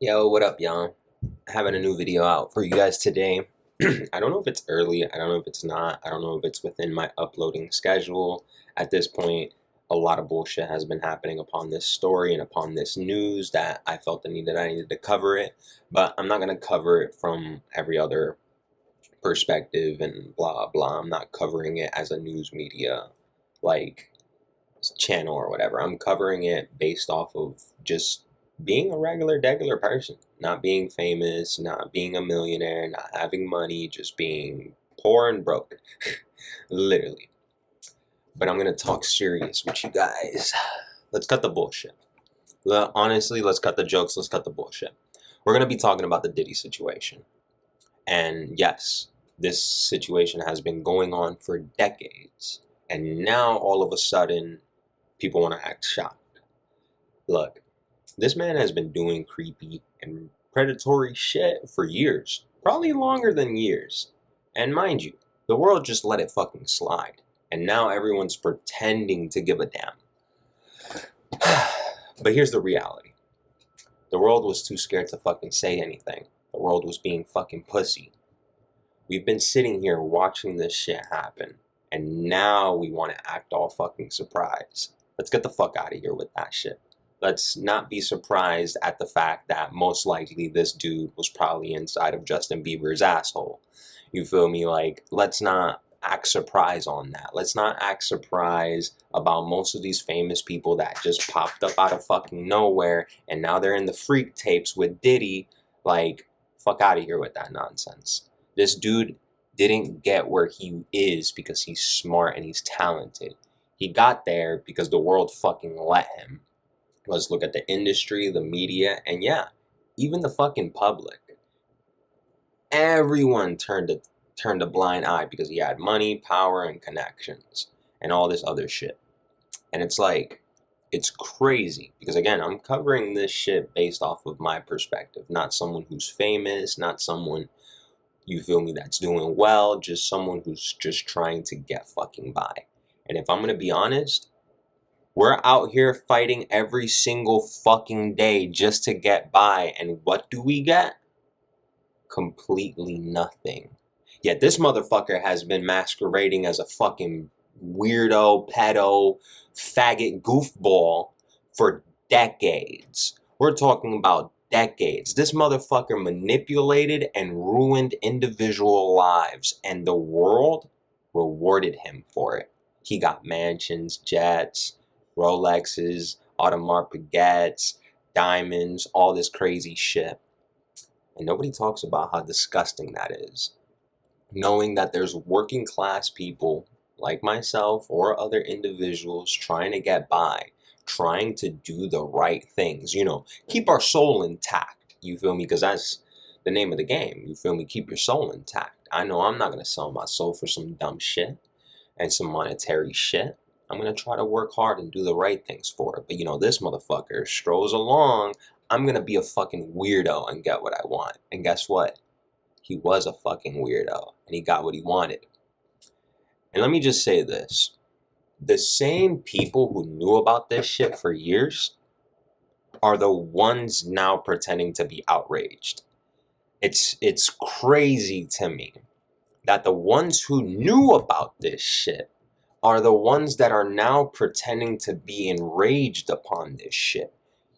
Yo, what up, y'all? Having a new video out for you guys today. I don't know if it's early, I don't know if it's not, I don't know if it's within my uploading schedule. At this point, a lot of bullshit has been happening upon this story and upon this news that I felt the need that I needed to cover it, but I'm not going to cover it from every other perspective and blah blah. I'm not covering it as a news media like channel or whatever. I'm covering it based off of just being a degular person, not being famous, not being a millionaire, not having money, just being poor and broke, literally. But I'm gonna talk serious with you guys. Let's cut the bullshit. Honestly, let's cut the jokes. Let's cut the bullshit. We're gonna be talking about the Diddy situation, and yes, this situation has been going on for decades, and now all of a sudden, people want to act shocked. Look, this man has been doing creepy and predatory shit for years. Probably longer than years. And mind you, the world just let it fucking slide. And now everyone's pretending to give a damn. But here's the reality. The world was too scared to fucking say anything. The world was being fucking pussy. We've been sitting here watching this shit happen. And now we want to act all fucking surprised. Let's get the fuck out of here with that shit. Let's not be surprised at the fact that most likely this dude was probably inside of Justin Bieber's asshole. You feel me? Like, let's not act surprised on that. Let's not act surprised about most of these famous people that just popped up out of fucking nowhere and now they're in the freak tapes with Diddy. Like, fuck out of here with that nonsense. This dude didn't get where he is because he's smart and he's talented. He got there because the world fucking let him. Let's look at the industry, the media, and yeah, even the fucking public. Everyone turned a blind eye because he had money, power, and connections, and all this other shit. And it's like, it's crazy because again, I'm covering this shit based off of my perspective, not someone who's famous, not someone, you feel me, that's doing well, just someone who's just trying to get fucking by. And if I'm gonna be honest, we're out here fighting every single fucking day just to get by, and what do we get? Completely nothing. Yet this motherfucker has been masquerading as a fucking weirdo, pedo, faggot goofball for decades. We're talking about decades. This motherfucker manipulated and ruined individual lives, and the world rewarded him for it. He got mansions, jets, Rolexes, Audemars Piguets, diamonds, all this crazy shit. And nobody talks about how disgusting that is. Knowing that there's working class people like myself or other individuals trying to get by, trying to do the right things, keep our soul intact. You feel me? Because that's the name of the game. You feel me? Keep your soul intact. I know I'm not going to sell my soul for some dumb shit and some monetary shit. I'm going to try to work hard and do the right things for it. But this motherfucker strolls along. I'm going to be a fucking weirdo and get what I want. And guess what? He was a fucking weirdo and he got what he wanted. And let me just say this. The same people who knew about this shit for years are the ones now pretending to be outraged. It's crazy to me that the ones who knew about this shit are the ones that are now pretending to be enraged upon this shit.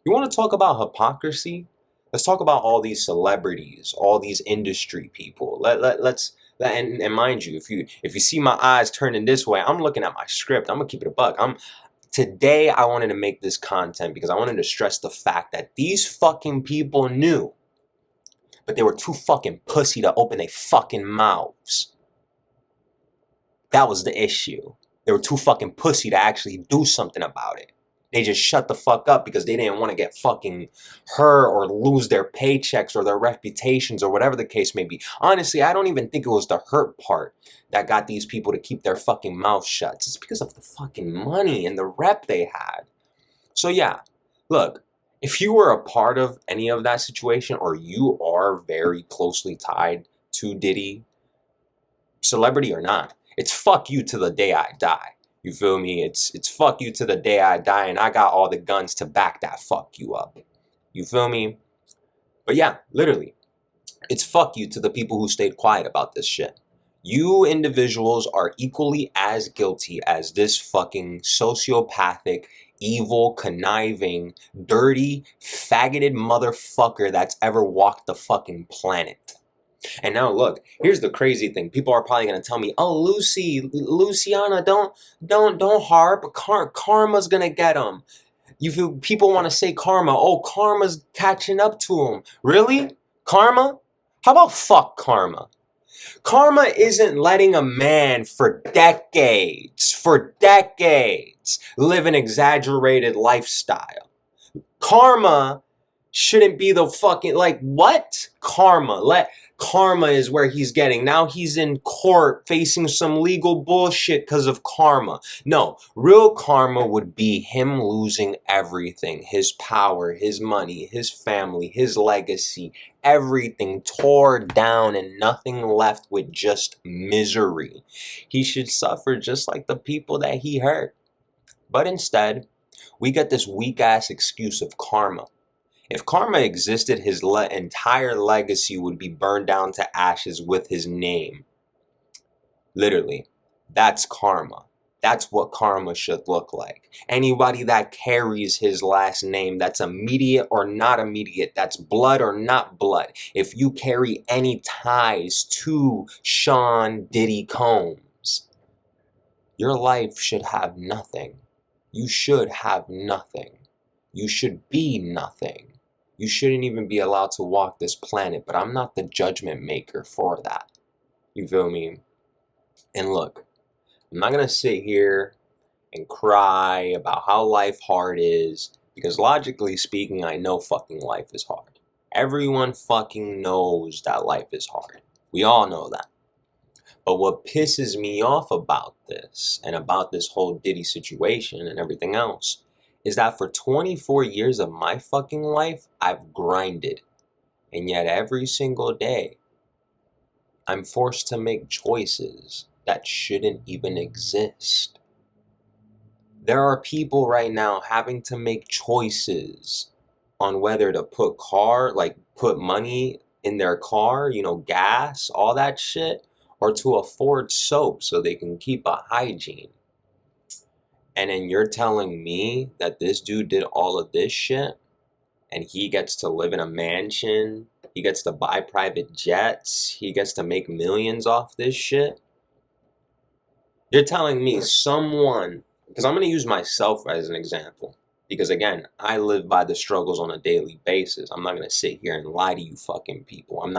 You want to talk about hypocrisy? Let's talk about all these celebrities, all these industry people. And mind you, if you see my eyes turning this way, I'm looking at my script. I'm gonna keep it a buck. Today I wanted to make this content because I wanted to stress the fact that these fucking people knew, but they were too fucking pussy to open their fucking mouths. That was the issue. They were too fucking pussy to actually do something about it. They just shut the fuck up because they didn't want to get fucking hurt or lose their paychecks or their reputations or whatever the case may be. Honestly, I don't even think it was the hurt part that got these people to keep their fucking mouth shut. It's because of the fucking money and the rep they had. So yeah, look, if you were a part of any of that situation or you are very closely tied to Diddy, celebrity or not, it's fuck you to the day I die. You feel me? It's fuck you to the day I die, and I got all the guns to back that fuck you up. You feel me? But yeah, literally, it's fuck you to the people who stayed quiet about this shit. You individuals are equally as guilty as this fucking sociopathic, evil, conniving, dirty, faggoted motherfucker that's ever walked the fucking planet. And now look, here's the crazy thing. People are probably gonna tell me, "Oh, Luciana, don't harp. Karma's gonna get him." You feel people want to say karma. Oh, karma's catching up to him. Really? Karma? How about fuck karma? Karma isn't letting a man for decades, live an exaggerated lifestyle. Karma shouldn't be the fucking, like, what? Karma is where he's getting. Now he's in court facing some legal bullshit because of karma. No, real karma would be him losing everything. His power, his money, his family, his legacy, everything tore down and nothing left with just misery. He should suffer just like the people that he hurt. But instead, we get this weak-ass excuse of karma. If karma existed, his entire legacy would be burned down to ashes with his name. Literally, that's karma. That's what karma should look like. Anybody that carries his last name, that's immediate or not immediate, that's blood or not blood. If you carry any ties to Sean Diddy Combs, your life should have nothing. You should have nothing. You should be nothing. You shouldn't even be allowed to walk this planet, but I'm not the judgment maker for that. You feel me? And look, I'm not going to sit here and cry about how life hard is, because logically speaking, I know fucking life is hard. Everyone fucking knows that life is hard. We all know that. But what pisses me off about this, and about this whole Diddy situation and everything else, is that for 24 years of my fucking life, I've grinded. And yet every single day, I'm forced to make choices that shouldn't even exist. There are people right now having to make choices on whether to put money in their car, gas, all that shit, or to afford soap so they can keep a hygiene. And then you're telling me that this dude did all of this shit and he gets to live in a mansion, he gets to buy private jets, he gets to make millions off this shit? You're telling me someone, because I'm going to use myself as an example, because again, I live by the struggles on a daily basis. I'm not going to sit here and lie to you fucking people. I'm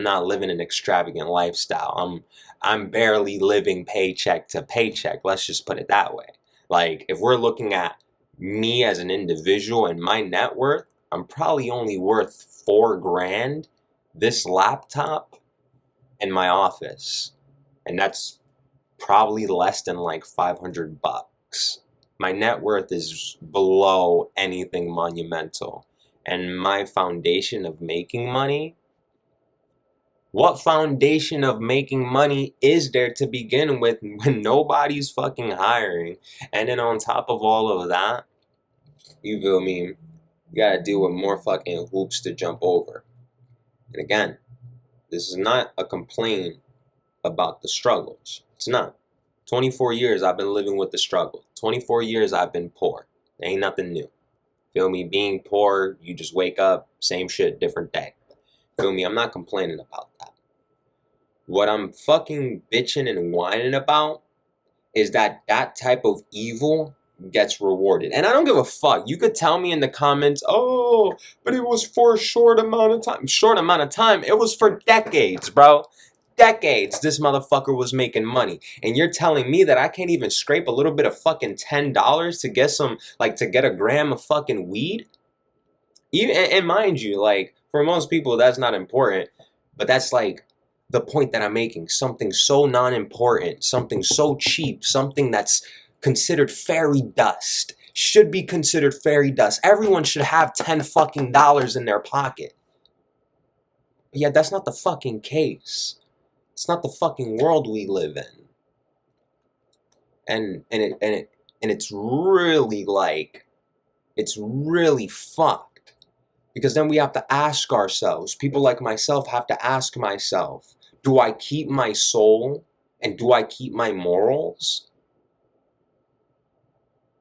not living an extravagant lifestyle. I'm barely living paycheck to paycheck. Let's just put it that way. Like, if we're looking at me as an individual and my net worth, I'm probably only worth $4,000, this laptop, and my office. And that's probably less than like $500. My net worth is below anything monumental. And my foundation of making money, what foundation of making money is there to begin with when nobody's fucking hiring? And then on top of all of that, you feel me, you gotta deal with more fucking hoops to jump over. And again, this is not a complaint about the struggles. It's not. 24 years I've been living with the struggle. 24 years I've been poor. Ain't nothing new. Feel me? Being poor, you just wake up, same shit, different day. Feel me? I'm not complaining about that. What I'm fucking bitching and whining about is that type of evil gets rewarded. And I don't give a fuck. You could tell me in the comments, oh, but it was for a short amount of time. Short amount of time? It was for decades, bro. Decades this motherfucker was making money. And you're telling me that I can't even scrape a little bit of fucking $10 to get to get a gram of fucking weed? And mind you, like, for most people that's not important, but that's like the point that I'm making. Something so non-important, something so cheap, something that's considered fairy dust, should be considered fairy dust. Everyone should have 10 fucking dollars in their pocket. But yet that's not the fucking case. It's not the fucking world we live in. And it's really like, it's really fucked Because then we have to ask ourselves, people like myself have to ask myself, do I keep my soul and do I keep my morals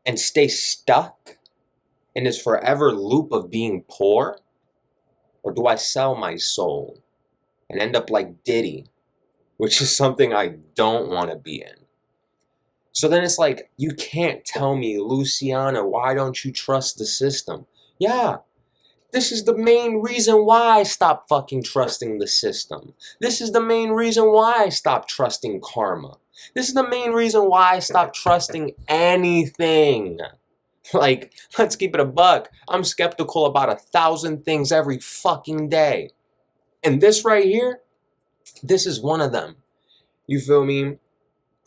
and stay stuck in this forever loop of being poor? Or do I sell my soul and end up like Diddy, which is something I don't want to be in? So then it's like, you can't tell me, Luciana, why don't you trust the system? Yeah, this is the main reason why I stopped fucking trusting the system. This is the main reason why I stopped trusting karma. This is the main reason why I stopped trusting anything. Like, let's keep it a buck. I'm skeptical about 1,000 things every fucking day. And this right here, this is one of them. You feel me?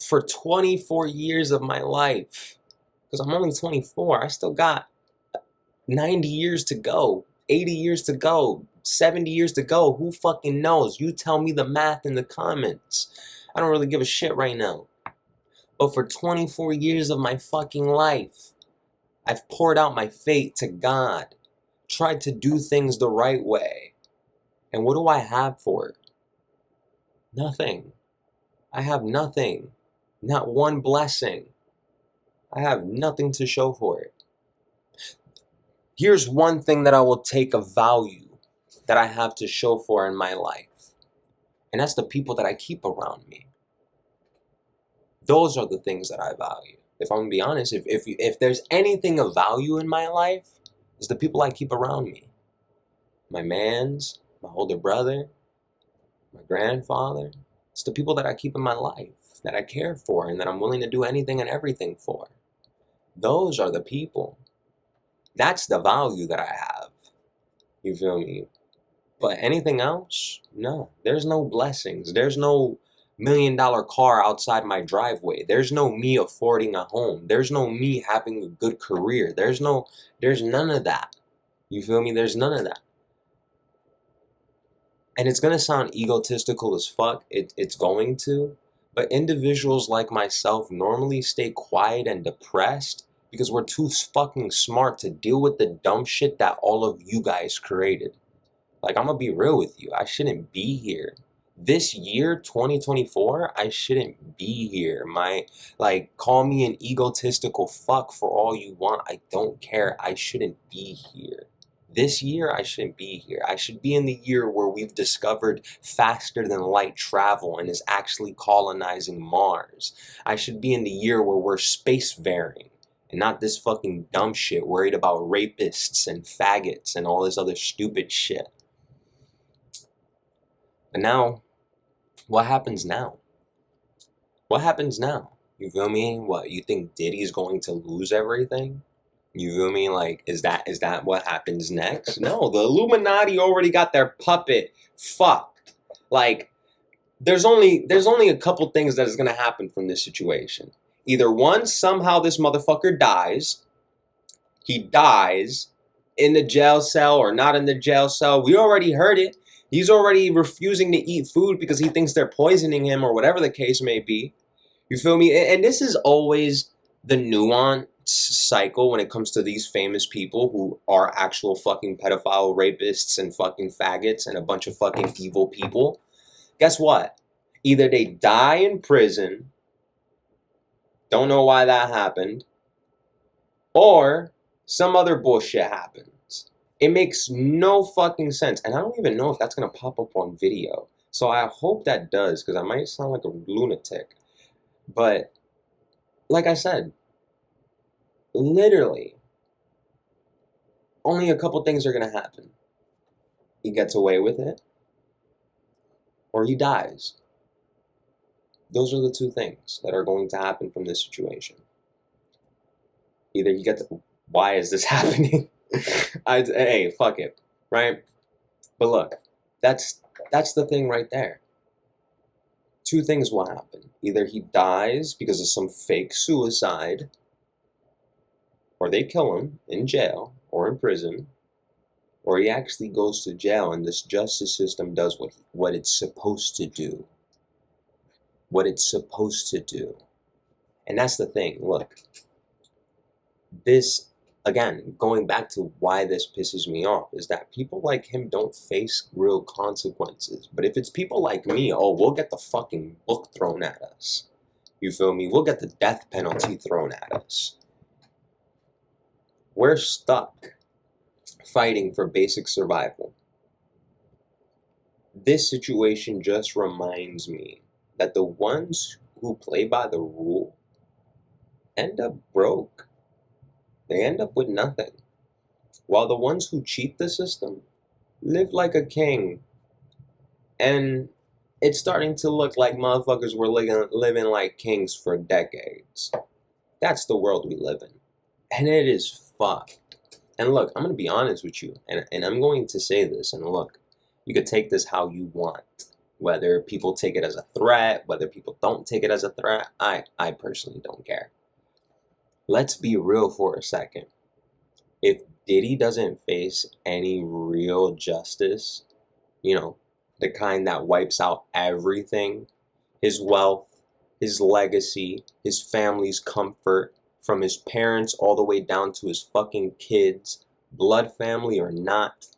For 24 years of my life, because I'm only 24, I still got 90 years to go, 80 years to go, 70 years to go. Who fucking knows? You tell me the math in the comments. I don't really give a shit right now. But for 24 years of my fucking life, I've poured out my faith to God, tried to do things the right way. And what do I have for it? Nothing. I have nothing. Not one blessing. I have nothing to show for it. Here's one thing that I will take of value that I have to show for in my life. And that's the people that I keep around me. Those are the things that I value. If I'm going to be honest, if there's anything of value in my life, it's the people I keep around me. My mans, my older brother, my grandfather. It's the people that I keep in my life, that I care for, and that I'm willing to do anything and everything for. Those are the people. That's the value that I have. You feel me? But anything else? No. There's no blessings. There's no $1 million car outside my driveway. There's no me affording a home. There's no me having a good career. There's none of that. You feel me? There's none of that. And it's going to sound egotistical as fuck. It's going to. But individuals like myself normally stay quiet and depressed because we're too fucking smart to deal with the dumb shit that all of you guys created. Like, I'm going to be real with you. I shouldn't be here. This year, 2024, I shouldn't be here. Call me an egotistical fuck for all you want. I don't care. I shouldn't be here. This year, I shouldn't be here. I should be in the year where we've discovered faster than light travel and is actually colonizing Mars. I should be in the year where we're spacefaring and not this fucking dumb shit worried about rapists and faggots and all this other stupid shit. But now, what happens now? What happens now? You feel me? What, you think Diddy's going to lose everything? You feel me? Like, is that what happens next? No, the Illuminati already got their puppet fucked. Like, there's only a couple things that is gonna happen from this situation. Either one, somehow this motherfucker dies. He dies in the jail cell or not in the jail cell. We already heard it. He's already refusing to eat food because he thinks they're poisoning him or whatever the case may be. You feel me? And this is always the nuance cycle when it comes to these famous people who are actual fucking pedophile rapists and fucking faggots and a bunch of fucking evil people. Guess what? Either they die in prison, don't know why that happened, or some other bullshit happens. It makes no fucking sense. And I don't even know if that's going to pop up on video. So I hope that does, because I might sound like a lunatic. But, like I said, literally, only a couple things are going to happen. He gets away with it, or he dies. Those are the two things that are going to happen from this situation. Either he gets... Why is this happening? Hey, fuck it, right? But look, that's the thing right there. Two things will happen. Either he dies because of some fake suicide, or they kill him in jail or in prison, or he actually goes to jail and this justice system does what it's supposed to do. What it's supposed to do. And that's the thing. Look, this again, going back to why this pisses me off, is that people like him don't face real consequences. But if it's people like me, oh, we'll get the fucking book thrown at us. You feel me? We'll get the death penalty thrown at us. We're stuck fighting for basic survival. This situation just reminds me that the ones who play by the rule end up broke. They end up with nothing. While the ones who cheat the system live like a king. And it's starting to look like motherfuckers were living like kings for decades. That's the world we live in. And it is fucked. And look, I'm going to be honest with you. And I'm going to say this. And look, you could take this how you want. Whether people take it as a threat, whether people don't take it as a threat, I personally don't care. Let's be real for a second. If Diddy doesn't face any real justice, the kind that wipes out everything, his wealth, his legacy, his family's comfort, from his parents all the way down to his fucking kids, blood family or not,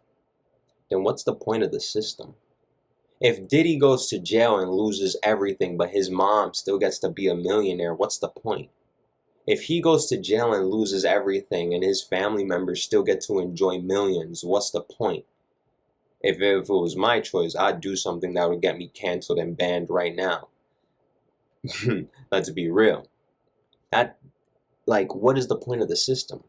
then what's the point of the system? If Diddy goes to jail and loses everything, but his mom still gets to be a millionaire, what's the point? If he goes to jail and loses everything and his family members still get to enjoy millions, what's the point? If it was my choice, I'd do something that would get me canceled and banned right now. Let's be real. What is the point of the system?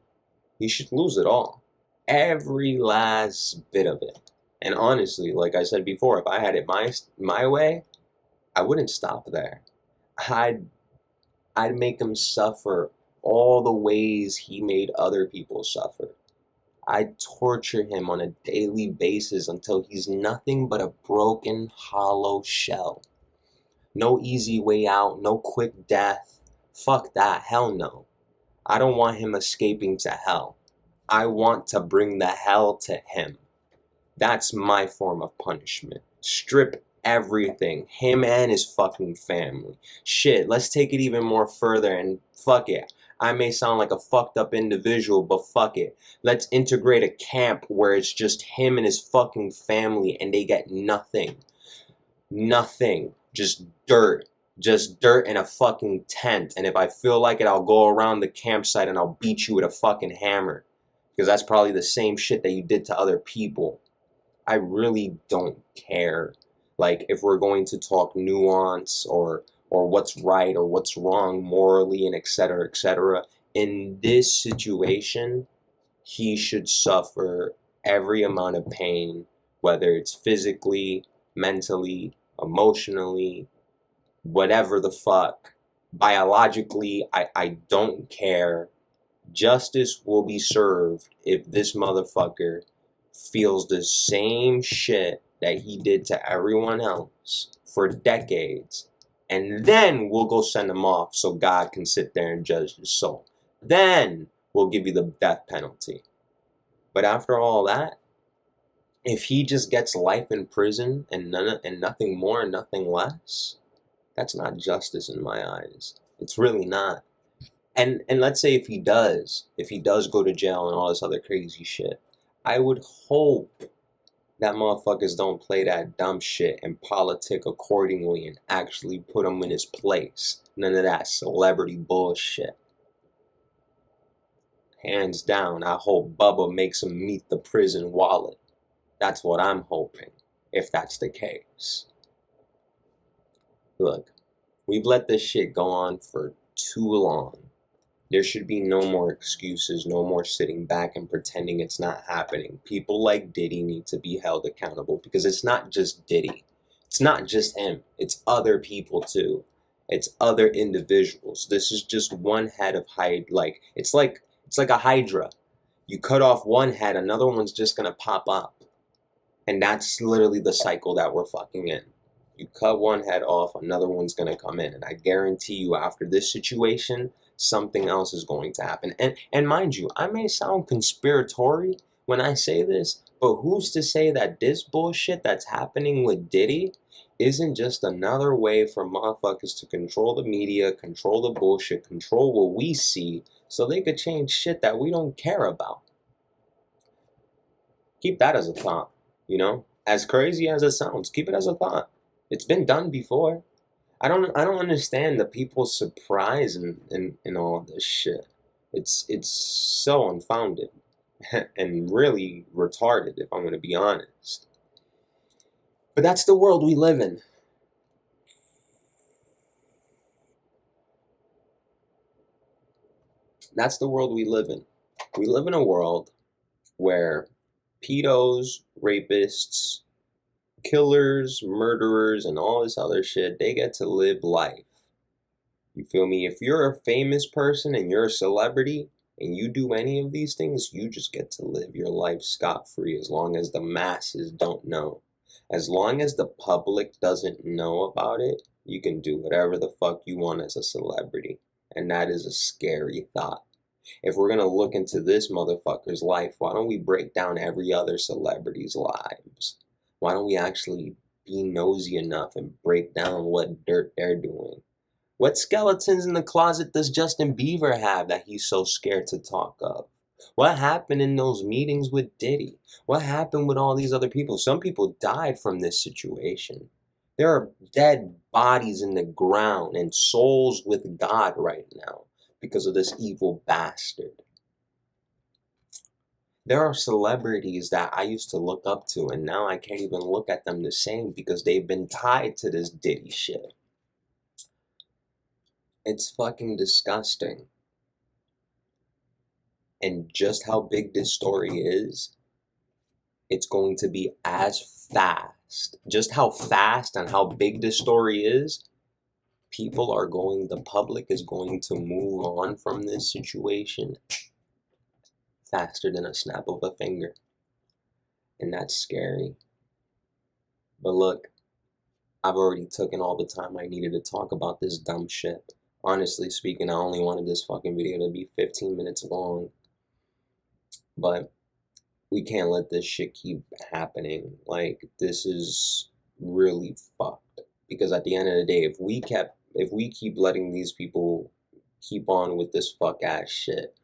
He should lose it all. Every last bit of it. And honestly, like I said before, if I had it my way, I wouldn't stop there. I'd make him suffer all the ways he made other people suffer. I'd torture him on a daily basis until he's nothing but a broken, hollow shell. No easy way out, no quick death. Fuck that, hell no. I don't want him escaping to hell. I want to bring the hell to him. That's my form of punishment. Strip everything. Him and his fucking family. Shit, let's take it even more further and fuck it. I may sound like a fucked up individual, but fuck it. Let's integrate a camp where it's just him and his fucking family and they get nothing. Nothing. Just dirt. Just dirt in a fucking tent. And if I feel like it, I'll go around the campsite and I'll beat you with a fucking hammer. Because that's probably the same shit that you did to other people. I really don't care. Like, if we're going to talk nuance or what's right or what's wrong morally and etc., in this situation, he should suffer every amount of pain, whether it's physically, mentally, emotionally, whatever the fuck. Biologically, I don't care. Justice will be served if this motherfucker feels the same shit that he did to everyone else for decades. And then we'll go send him off so God can sit there and judge his soul. Then we'll give you the death penalty. But after all that, if he just gets life in prison and nothing more and nothing less, that's not justice in my eyes. It's really not. And let's say if he does go to jail and all this other crazy shit, I would hope that motherfuckers don't play that dumb shit and politic accordingly and actually put him in his place. None of that celebrity bullshit. Hands down, I hope Bubba makes him meet the prison wallet. That's what I'm hoping, if that's the case. Look, we've let this shit go on for too long. There should be no more excuses, no more sitting back and pretending it's not happening. People like Diddy need to be held accountable because it's not just Diddy. It's not just him. It's other people too. It's other individuals. This is just one head of it's like a hydra. You cut off one head, another one's just gonna pop up. And that's literally the cycle that we're fucking in. You cut one head off, another one's gonna come in. And I guarantee you after this situation, something else is going to happen. And mind you, I may sound conspiratory when I say this, but who's to say that this bullshit that's happening with Diddy isn't just another way for motherfuckers to control the media, control the bullshit, control what we see, so they could change shit that we don't care about. Keep that as a thought, you know? As crazy as it sounds, keep it as a thought. It's been done before. I don't understand the people's surprise in all of this shit. It's so unfounded and really retarded, if I'm gonna be honest. But that's the world we live in. That's the world we live in. We live in a world where pedos, rapists, killers, murderers, and all this other shit, they get to live life. You feel me? If you're a famous person and you're a celebrity and you do any of these things, you just get to live your life scot-free as long as the masses don't know. As long as the public doesn't know about it, you can do whatever the fuck you want as a celebrity. And that is a scary thought. If we're gonna look into this motherfucker's life, why don't we break down every other celebrity's lives? Why don't we actually be nosy enough and break down what dirt they're doing? What skeletons in the closet does Justin Bieber have that he's so scared to talk of? What happened in those meetings with Diddy? What happened with all these other people? Some people died from this situation. There are dead bodies in the ground and souls with God right now because of this evil bastard. There are celebrities that I used to look up to, and now I can't even look at them the same because they've been tied to this Diddy shit. It's fucking disgusting. And just how big this story is, it's going to be as fast. Just how fast and how big this story is, the public is going to move on from this situation faster than a snap of a finger. And that's scary. But look, I've already taken all the time I needed to talk about this dumb shit. Honestly speaking, I only wanted this fucking video to be 15 minutes long. But we can't let this shit keep happening. Like, this is really fucked. Because at the end of the day, if we keep letting these people keep on with this fuck ass shit,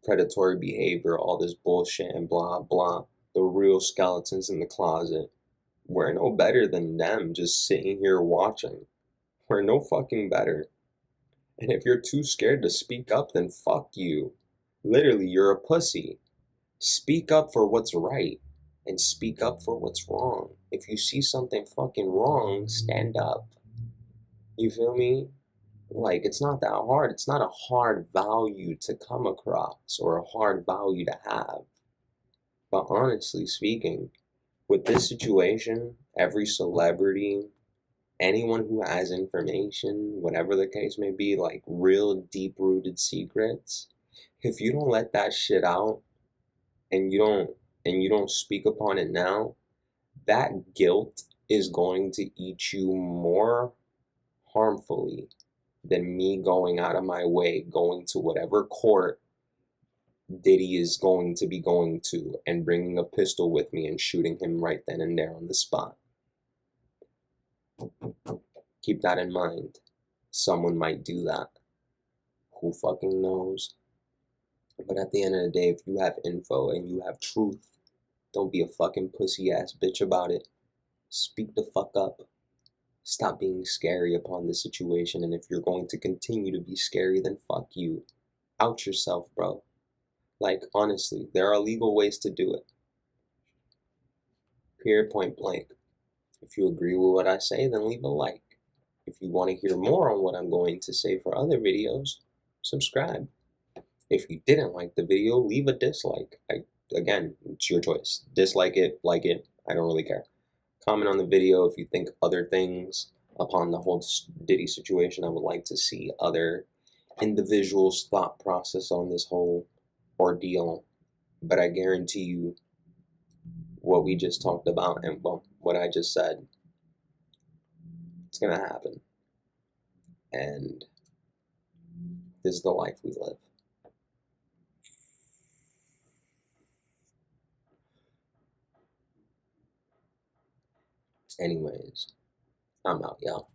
predatory behavior, all this bullshit and blah blah, the real skeletons in the closet, we're no better than them just sitting here watching. We're no fucking better. And if you're too scared to speak up, then fuck you. Literally, you're a pussy. Speak up for what's right and speak up for what's wrong. If you see something fucking wrong, stand up. You feel me? Like, it's not that hard. It's not a hard value to come across or a hard value to have. But honestly speaking, with this situation, every celebrity, anyone who has information, whatever the case may be, like real deep-rooted secrets, if you don't let that shit out, and you don't speak upon it now, that guilt is going to eat you more harmfully than me going out of my way, going to whatever court Diddy is going to be going to and bringing a pistol with me and shooting him right then and there on the spot. Keep that in mind. Someone might do that. Who fucking knows? But at the end of the day, if you have info and you have truth, don't be a fucking pussy ass bitch about it. Speak the fuck up. Stop being scary upon the situation, and if you're going to continue to be scary, then fuck you. Out yourself, bro. Like, honestly, there are legal ways to do it. Period, point blank. If you agree with what I say, then leave a like. If you want to hear more on what I'm going to say for other videos, subscribe. If you didn't like the video, leave a dislike. Again, it's your choice. Dislike it, like it, I don't really care. Comment on the video if you think other things upon the whole Diddy situation. I would like to see other individuals' thought process on this whole ordeal. But I guarantee you what we just talked about and what I just said, it's going to happen. And this is the life we live. Anyways, I'm out, y'all.